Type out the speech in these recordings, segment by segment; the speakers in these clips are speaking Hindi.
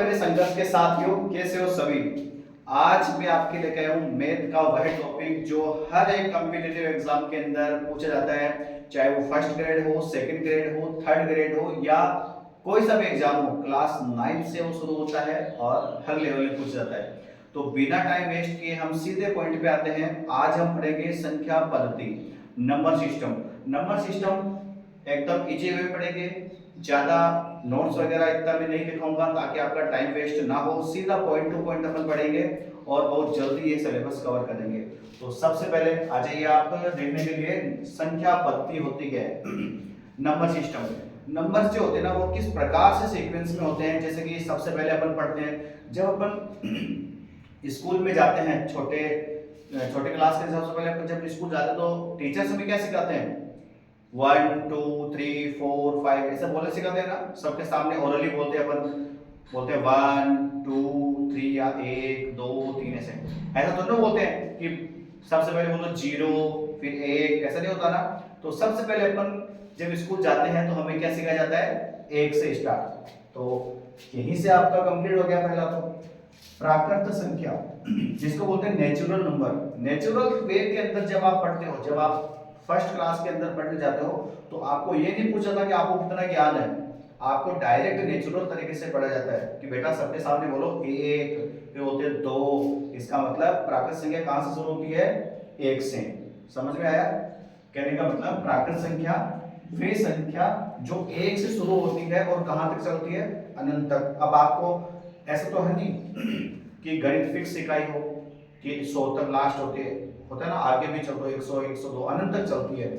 मेरे संघर्ष के साथियों, कैसे हो सभी। आज मैं आपके लेके आया हूँ मैथ का वह टॉपिक जो हर एक कॉम्पिटिटिव एग्जाम के अंदर पूछा जाता है, चाहे वो फर्स्ट ग्रेड हो, सेकंड ग्रेड हो, थर्ड ग्रेड हो या कोई सा भी एग्जाम हो। क्लास 9 से वो शुरू होता है और हर लेवल में पूछा जाता है। तो बिना टाइम वेस्ट किए हम सीधे पॉइंट पे आते हैं। आज हम पढ़ेंगे संख्या पद्धति, नंबर सिस्टम। नंबर सिस्टम एकदम इजी वे पढ़ेंगे, ज्यादा नोट्स वगैरह इतना मैं नहीं लिखाऊंगा ताकि आपका टाइम वेस्ट ना हो। सीधा पॉइंट टू पॉइंट अपन पढ़ेंगे और बहुत जल्दी ये सिलेबस कवर करेंगे। तो सबसे पहले आ जाइए आप देखने के लिए संख्या पद्धति होती है नंबर सिस्टम। नंबर जो होते हैं ना वो किस प्रकार से सीक्वेंस में होते हैं। जैसे कि सबसे पहले अपन पढ़ते हैं, जब अपन स्कूल में जाते हैं, छोटे छोटे क्लास के सबसे पहले अपन जब स्कूल जाते हैं तो टीचर्स हमें क्या सिखाते हैं, 1 2 3 4 5 ऐसा बोलने सिखाते हैं ना। सबके सामने ओरली बोलते हैं, अपन बोलते हैं 1 2 3 या 1 2 3 ऐसे। ऐसा तो नहीं बोलते हैं कि सबसे पहले बोलो 0 फिर 1, ऐसा नहीं होता ना। तो सबसे पहले अपन जब स्कूल जाते हैं तो हमें क्या सिखाया जाता है, 1 से स्टार्ट। तो यहीं से आपका कंप्लीट हो गया पहला। तो प्राकृत संख्या जिसको बोलते हैं नेचुरल नंबर। नेचुरल वे के अंदर जब आप पढ़ते हो, जब आप फर्स्ट क्लास के अंदर पढ़ने जाते हो तो आपको ये नहीं पूछा था कि आपको कितना ज्ञान है। आपको डायरेक्ट नेचुरल तरीके से पढ़ा जाता है कि बेटा सबके सामने बोलो 1, फिर होते हैं 2। इसका मतलब प्राकृत संख्या कहां से शुरू होती है, 1 से। समझ में आया कहने का मतलब? प्राकृत संख्या वे संख्या जो 1 से शुरू होती है और कहां तक चलती है, अनंत तक। अब आपको ऐसा तो है नहीं कि गणित फिक्स सिखाई हो कि 100 तक लास्ट होती है, होता है ना, आगे भी चलते 100 102 अनंत तक चलती है।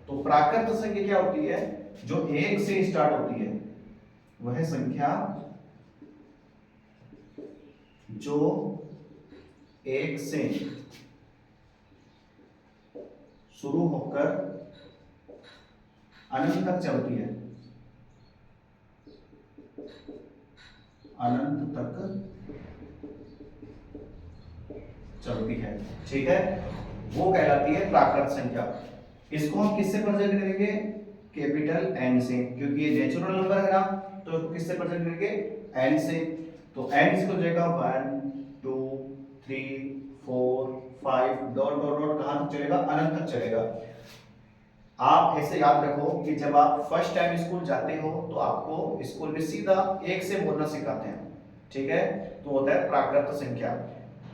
तो प्राकृत संख्या क्या होती है, जो 1 से स्टार्ट होती है वह संख्या जो 1 से शुरू होकर अनंत तक चलती है, अनंत तक चलती है, ठीक है, वो कहलाती है प्राकृत संख्या। इसको हम किससे प्रेजेंट करेंगे, कैपिटल एन से, क्योंकि ये नेचुरल नंबर है ना। तो इसको किससे प्रेजेंट करेंगे, एन से। तो एन इसको हो जाएगा 1 2 3 4 5 डॉट डॉट डॉट कहां तक चलेगा, अनंत तक चलेगा। आप ऐसे याद रखो कि जब आप फर्स्ट टाइम स्कूल जाते हो तो आपको स्कूल में सीधा 1 से बोलना सिखाते हैं, ठीक है। तो होता है प्राकृत संख्या।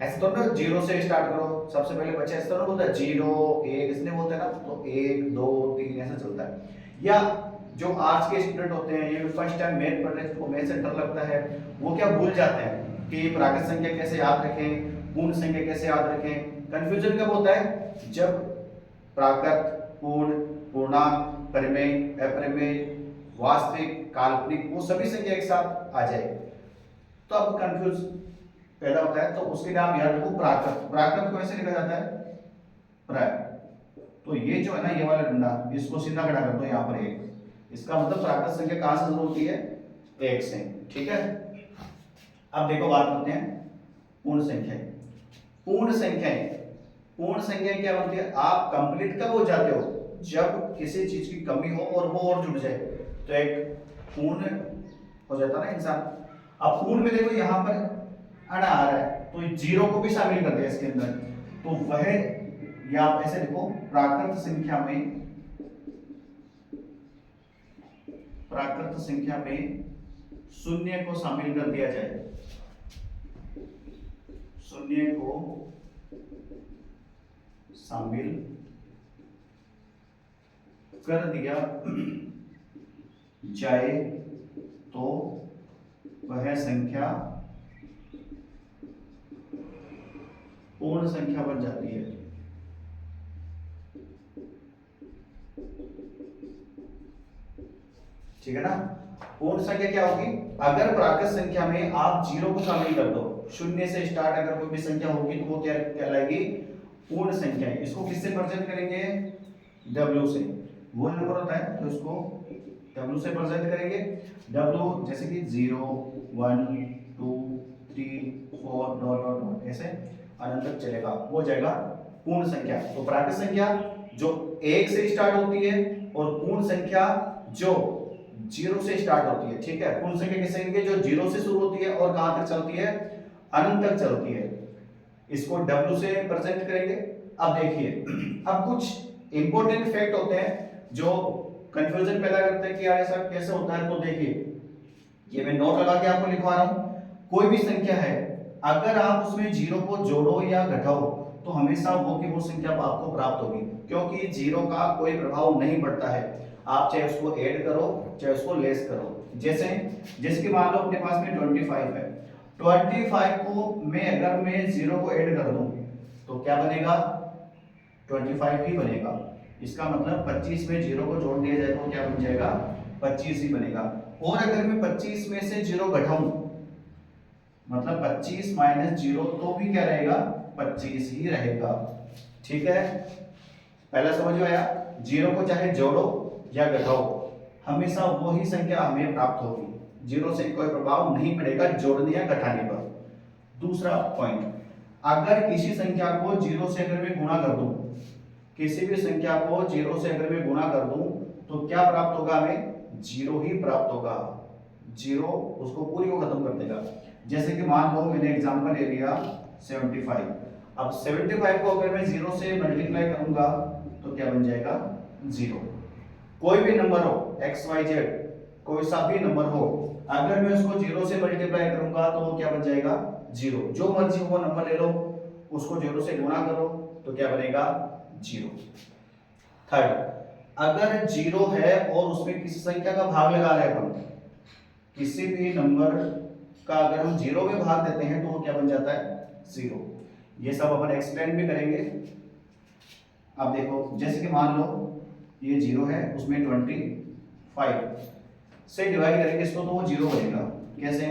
ऐसे तो ना 0 से स्टार्ट करो, सबसे पहले बच्चे ऐसे तो ना बोलता है 0 1 इसने बोलते हैं ना, तो 1 2 3 ऐसा चलता है। या जो आज के स्टूडेंट होते हैं, ये फर्स्ट टाइम मैथ पढ़ रहे हैं, जिनको मैथ से डर लगता है, वो क्या भूल जाते हैं कि प्राकृत संख्या कैसे याद रखें, पूर्ण संख्या कैसे याद रखें। कंफ्यूजन कब होता है, जब प्राकृत, पूर्ण, पूर्णांक, परिमेय, अपरिमेय, वास्तविक, काल्पनिक वो सभी संख्या एक साथ आ जाए तो अब कंफ्यूज पैदा होता है। तो उसके नाम याद रखो प्राकृत। प्राकृत को ऐसे लिखा जाता है प्र। तो ये जो है ना, ये वाला डंडा, इसको सीधा खड़ा कर दो यहाँ पर 1। इसका मतलब प्राकृत संख्या कहां से शुरू होती है, 1 से, ठीक है। अब देखो बात करते हैं पूर्ण संख्या। पूर्ण संख्याएं, पूर्ण संख्या क्या बनती है, आप कंप्लीट कब हो जाते हो, जब किसी चीज की कमी हो और वो और जुड़ जाए तो एक पूर्ण हो जाता है ना इंसान। अब पूर्ण में देखो यहाँ पर अड़ा आ रहा है तो 0 को भी शामिल कर दिया इसके अंदर, तो वह या आप ऐसे देखो प्राकृत संख्या में, प्राकृत संख्या में शून्य को शामिल कर दिया जाए, शून्य को शामिल कर दिया जाए तो वह संख्या पूर्ण संख्या बन जाती है। ठीक है ना। पूर्ण संख्या क्या होगी, अगर प्राकृत संख्या में आप 0 को शामिल कर दो, शून्य से स्टार्ट अगर कोई भी संख्या होगी तो वो क्या कहलाएगी, पूर्ण संख्या। इसको किससे प्रेजेंट करेंगे, W से। वो नंबर होता है तो इसको W से प्रेजेंट करेंगे। W जैसे कि 0 1 2 3 4 डॉट डॉट डॉट ऐसे अनंत तक चलेगा, वो हो जाएगा पूर्ण संख्या। तो प्राकृत संख्या जो 1 से स्टार्ट होती है और पूर्ण संख्या जो जीरो से स्टार्ट होती है, ठीक है। पूर्ण संख्या किसे कहेंगे? जो जीरो से शुरू होती है और कहां तक चलती है? अनंत तक चलती है। इसको W से प्रेजेंट करेंगे। अब देखिए, अब कुछ इंपॉर्टेंट फैक्ट होते हैं जो कंफ्यूजन पैदा करते हैं कि यार ऐसा कैसे होता है। तो देखिए, ये मैं नोट लगा के आपको लिखवा रहा हूं। कोई भी संख्या है, अगर आप उसमें जीरो को जोड़ो या घटाओ तो हमेशा वो की वो संख्या आपको प्राप्त होगी, क्योंकि जीरो का कोई प्रभाव नहीं पड़ता है। आप चाहे उसको ऐड करो चाहे उसको लेस करो। जैसे जैसे कि मान लो अपने पास में 25 है, 25 को मैं जीरो को ऐड कर दूं तो क्या बनेगा? 25 ही बनेगा। इसका मतलब 25 में जीरो को जोड़ दिया जाए तो क्या बन जाएगा? 25 ही बनेगा। और अगर मैं 25 में से जीरो घटाऊं, मतलब 25 माइनस जीरो, तो भी क्या रहेगा? 25 ही रहेगा, ठीक है। पहला समझ में आया? जीरो को चाहे जोड़ो या घटाओ, हमेशा वही संख्या हमें प्राप्त होगी। जीरो से कोई प्रभाव नहीं पड़ेगा जोड़ने या घटाने पर। दूसरा पॉइंट, अगर किसी संख्या को जीरो से अगर मैं गुणा कर दूं, किसी भी संख्या को जीरो से अगर मैं गुणा कर दूं तो क्या प्राप्त होगा? हमें जीरो ही प्राप्त होगा। जीरो उसको पूरी को खत्म कर देगा। जैसे कि मान लो मैंने एग्जांपल ले लिया 75। अब 75 को अगर मैं जीरो से मल्टीप्लाई करूंगा तो क्या बन जाएगा? जीरो। कोई भी नंबर हो, एक्स वाई जेड, कोई सा भी नंबर हो, अगर मैं उसको जीरो से मल्टीप्लाई करूंगा तो वो क्या बन जाएगा? जीरो। जो मर्जी वो नंबर ले लो, उसको जीरो से गुणा करो तो क्या बनेगा? जीरो। थर्ड, अगर जीरो है और उसमें किसी संख्या का भाग लगा रहे हैं अपन, किसी भी नंबर का अगर हम जीरो में भाग देते हैं तो वो क्या बन जाता है? जीरो। ये सब अपन एक्सप्लेन भी करेंगे। अब देखो, जैसे कि मान लो ये जीरो है, उसमें 25 से डिवाइड करेंगे इसको तो वो जीरो बनेगा। कैसे?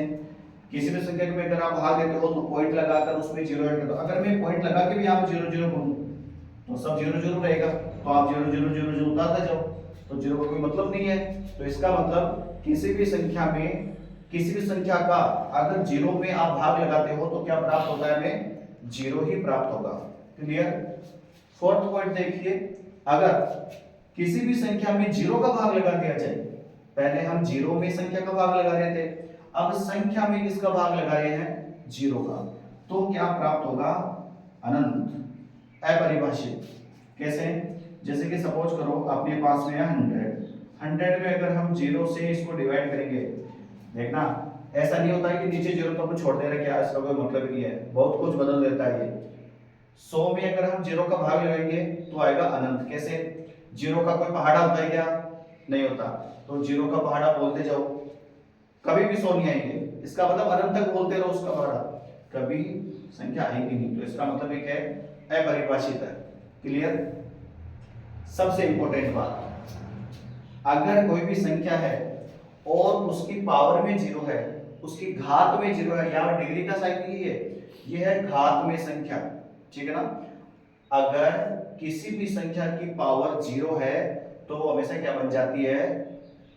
किसी भी संख्या में अगर आप भाग देते हो तो पॉइंट लगाकर उसमें जीरो ऐड कर दो। अगर मैं पॉइंट लगा के भी यहाँ पे जीरो जीरो करूं तो सब जीरो जीरो रहेगा, तो आप जीरो जीरो जीरो जीरो उतारते जाओ तो जीरो का कोई मतलब नहीं है। तो इसका मतलब किसी भी संख्या में, किसी भी संख्या का अगर जीरो में आप भाग लगाते हो तो क्या प्राप्त होता है? हमें जीरो ही प्राप्त होगा। क्लियर? फोर्थ पॉइंट देखिए, अगर किसी भी संख्या में जीरो का भाग लगा दिया जाए, पहले हम जीरो में संख्या का भाग लगा रहे थे, अब संख्या में किसका भाग लगा रहे हैं? जीरो का, तो क्या प्राप्त होगा? अनंत, अपरिभाषित। कैसे? जैसे कि सपोज करो अपने पास में है 100 में अगर हम जीरो से इसको डिवाइड करेंगे, देखना ऐसा नहीं होता है कि नीचे जीरो तो कुछ छोड़ दे रहे, क्या इसका कोई मतलब नहीं है, बहुत कुछ बदल देता है ये। 100 में अगर हम जीरो का भाग लगाएंगे तो आएगा अनंत। कैसे? जीरो का कोई पहाड़ा होता है क्या? नहीं होता। तो जीरो का पहाड़ा बोलते जाओ, कभी भी 100 नहीं आएंगे। इसका मतलब अनंत तक बोलते रहो उसका पहाड़ा, कभी संख्या आएगी नहीं। तो इसका मतलब एक है अपरिभाषित है। क्लियर? सबसे इंपॉर्टेंट बात, अगर कोई भी संख्या है और उसकी पावर में जीरो है, उसकी घात में जीरो है, या डिग्री का साइन नहीं है, ये है घात में संख्या, ठीक है ना। अगर किसी भी संख्या की पावर जीरो है तो वो हमेशा क्या बन जाती है?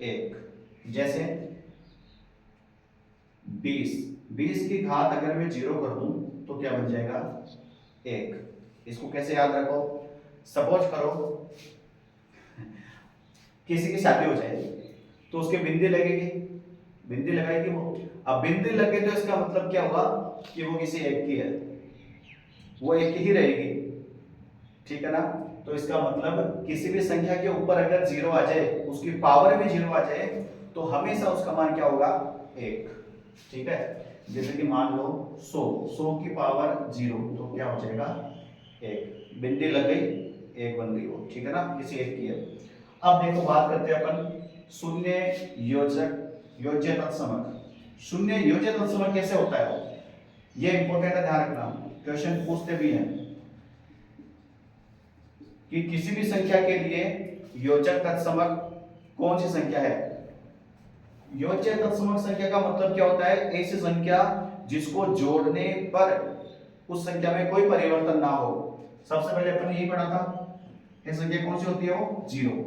एक। जैसे 20 की घात अगर मैं जीरो कर दूं तो क्या बन जाएगा? एक। इसको कैसे याद रखो? सपोज करो किसी की शादी हो जाए तो उसके बिंदी लगेगी, बिंदी लगाएगी वो। अब बिंदी लगे तो इसका मतलब क्या हुआ कि वो किसी एक की है, वो एक ही रहेगी, ठीक है ना। तो इसका मतलब किसी भी संख्या के ऊपर अगर जीरो आ जाए, उसकी पावर में जीरो आ जाए, तो हमेशा उसका मान क्या होगा? एक, ठीक है। जैसे कि मान लो 100 की पावर जीरो, तो क्या हो जाएगा? एक। बिंदी लग गई, एक बन गई वो, ठीक है ना, किसी एक की है। अब देखो बात करते हैं अपन शून्य योजक योज्य तत्समक। शून्य योज्य तत्समक कैसे होता है? ये इंपॉर्टेंट है, ध्यान रखना, क्वेश्चन पूछते भी हैं कि किसी भी संख्या के लिए योजक तत्समक कौन सी संख्या है। योज्य तत्समक संख्या का मतलब क्या होता है? ऐसी संख्या जिसको जोड़ने पर उस संख्या में कोई परिवर्तन ना हो। सबसे पहले अपन यही पढ़ा था, ये संख्या कौन सी होती है? वो जीरो।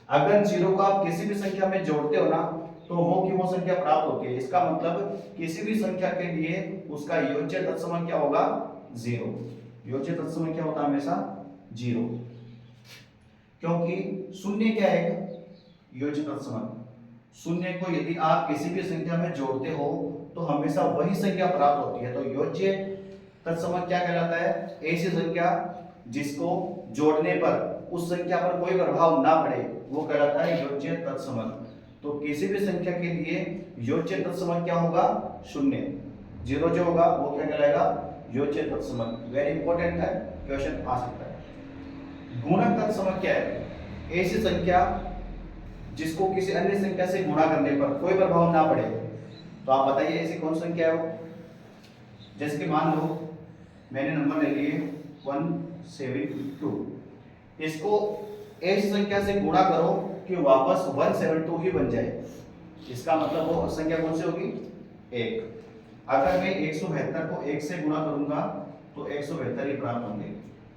अगर जीरो को आप किसी भी संख्या में जोड़ते हो ना तो वो की वो संख्या प्राप्त होती है। इसका मतलब किसी भी संख्या के लिए उसका योज्य तत्समक क्या होगा? जीरो। योज्य तत्समक क्या होता है? हमेशा जीरो, क्योंकि शून्य क्या है? योज्य तत्समक। शून्य को यदि आप किसी भी संख्या में जोड़ते हो तो हमेशा वही संख्या प्राप्त होती है। तो योज्य तत्समक क्या कहलाता है? ऐसी संख्या जिसको जोड़ने पर उस संख्या पर कोई प्रभाव ना पड़े वो कहलाता है योज्य तत्समक। तो किसी भी संख्या के लिए योज्य तत्समक क्या होगा? शून्य। जीरो जो होगा वो क्या कहलाएगा? योज्य तत्समक। वेरी इंपॉर्टेंट है, क्वेश्चन आ सकता है। गुणक तत्समक क्या है? ऐसी संख्या जिसको किसी अन्य संख्या से गुणा करने पर कोई प्रभाव ना पड़े। तो आप बताइए ऐसी कौन संख्या है वो? जैसे कि मान लो मैंने नंबर ले लिए 172, इसको ऐसी संख्या से गुणा करो कि वापस 172 ही बन जाए। इसका मतलब वो संख्या कौन सी होगी? 1। अगर मैं 172 को 1 से गुणा करूंगा तो 172 ही प्राप्त होंगे।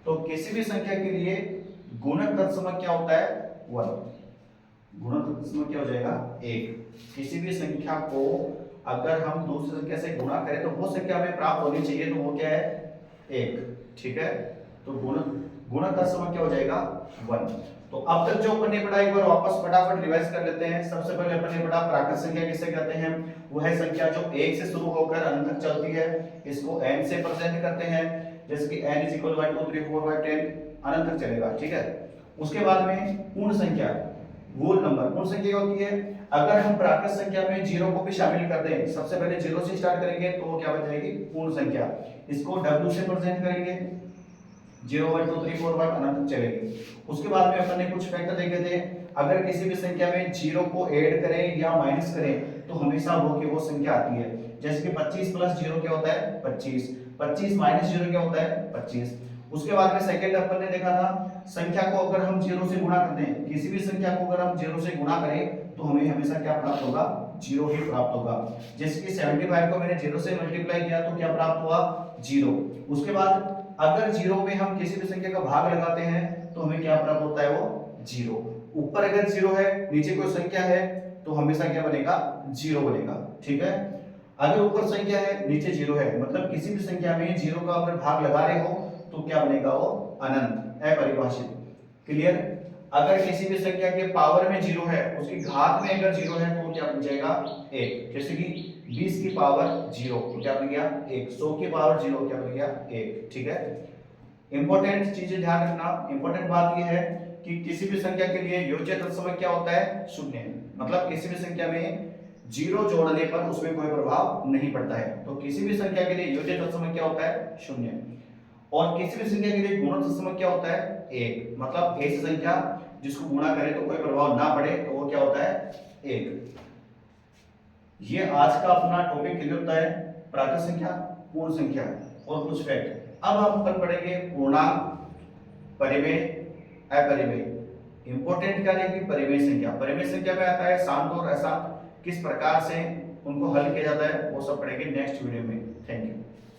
तो किसी भी संख्या के लिए गुणक तत्समक क्या होता है? 1। गुणक तत्समक क्या हो जाएगा? 1। किसी भी संख्या को अगर हम दूसरी संख्या से गुणा करें तो वो संख्या हमें प्राप्त होनी चाहिए, तो वो क्या है? 1। ठीक है, तो गुणक तत्समक क्या हो जाएगा? 1। तो अब तक जो अपन ने पढ़ा एक बार वापस फटाफट रिवाइज कर लेते हैं। सबसे पहले अपन ने पढ़ा प्राकृत संख्या किसे कहते हैं? वो है संख्या जो 1 से शुरू होकर अनंत तक चलती है, इसको n से प्रेजेंट करते हैं। जैसे कि n = 1 2 3 4 5 10 अनंत तक चलेगा। ठीक है, उसके बाद में पूर्ण संख्या, होल नंबर। पूर्ण संख्या क्या होती है? अगर हम प्राकृत संख्या में जीरो को भी शामिल कर दें, सबसे पहले जीरो से स्टार्ट करेंगे तो वो क्या बन जाएगी? पूर्ण संख्या। इसको w से प्रेजेंट करेंगे, 0 1 2 3 4 5 अनंत तक चलेगी। उसके बाद में अपन ने कुछ फैक्टर देखे थे, अगर किसी भी संख्या में जीरो को ऐड करें या माइनस करें तो हमेशा वो की वो संख्या आती है। जैसे कि 25 + 0 क्या होता है? 25। 25 - 0 क्या होता है? 25। उसके बाद में सेकंड अपन ने देखा था, संख्या को अगर हम जीरो से गुणा कर दें, किसी भी संख्या को अगर हम जीरो से गुणा करें तो हमें हमेशा क्या प्राप्त होगा? जीरो ही प्राप्त होगा। जैसे कि 75 को मैंने जीरो से मल्टीप्लाई किया तो क्या प्राप्त हुआ? जीरो। उसके बाद अगर जीरो में हम किसी भी संख्या का भाग लगाते हैं तो हमें क्या प्राप्त होता है? वो जीरो। ऊपर अगर जीरो है, नीचे कोई संख्या है तो हमेशा क्या बनेगा? जीरो बनेगा। ठीक है, अगर ऊपर संख्या है नीचे जीरो है, मतलब किसी भी संख्या में जीरो का अगर भाग लगा रहे हो तो क्या बनेगा? वो अनंत, अपरिभाषित। क्लियर? अगर किसी भी संख्या के पावर में जीरो है, उसकी घात में अगर जीरो है तो क्या बन जाएगा? 1। जैसे कि 20 की पावर जीरो तो क्या बन गया? 1। 100 की पावर जीरो क्या बन गया? 1। ठीक है, इंपॉर्टेंट चीजें ध्यान रखना। इंपॉर्टेंट बात यह है कि किसी भी संख्या के लिए योज्य तत्समक क्या होता है? शून्य। मतलब किसी भी संख्या में जीरो जोड़ने पर उसमें कोई प्रभाव नहीं पड़ता है। तो किसी भी संख्या के लिए योज्य तत्समक क्या होता है? शून्य। और किसी भी संख्या के लिए गुणक तत्समक क्या होता है? 1। मतलब ऐसी संख्या जिसको गुणा करें तो कोई प्रभाव ना पड़े तो वो क्या होता है? 1। ये आज का अपना टॉपिक क्लियर होता है, प्राकृत संख्या, पूर्ण संख्या और कुछ फैक्ट। अब हम अपन पढ़ेंगे पूर्णांक, परिमेय, अपरिमेय। इंपॉर्टेंट क्या है कि परिमेय संख्या। परिमेय संख्या में आता है शांत और अशांत, किस प्रकार से उनको हल किया जाता है वो सब पढ़ेंगे नेक्स्ट वीडियो में। Thank you.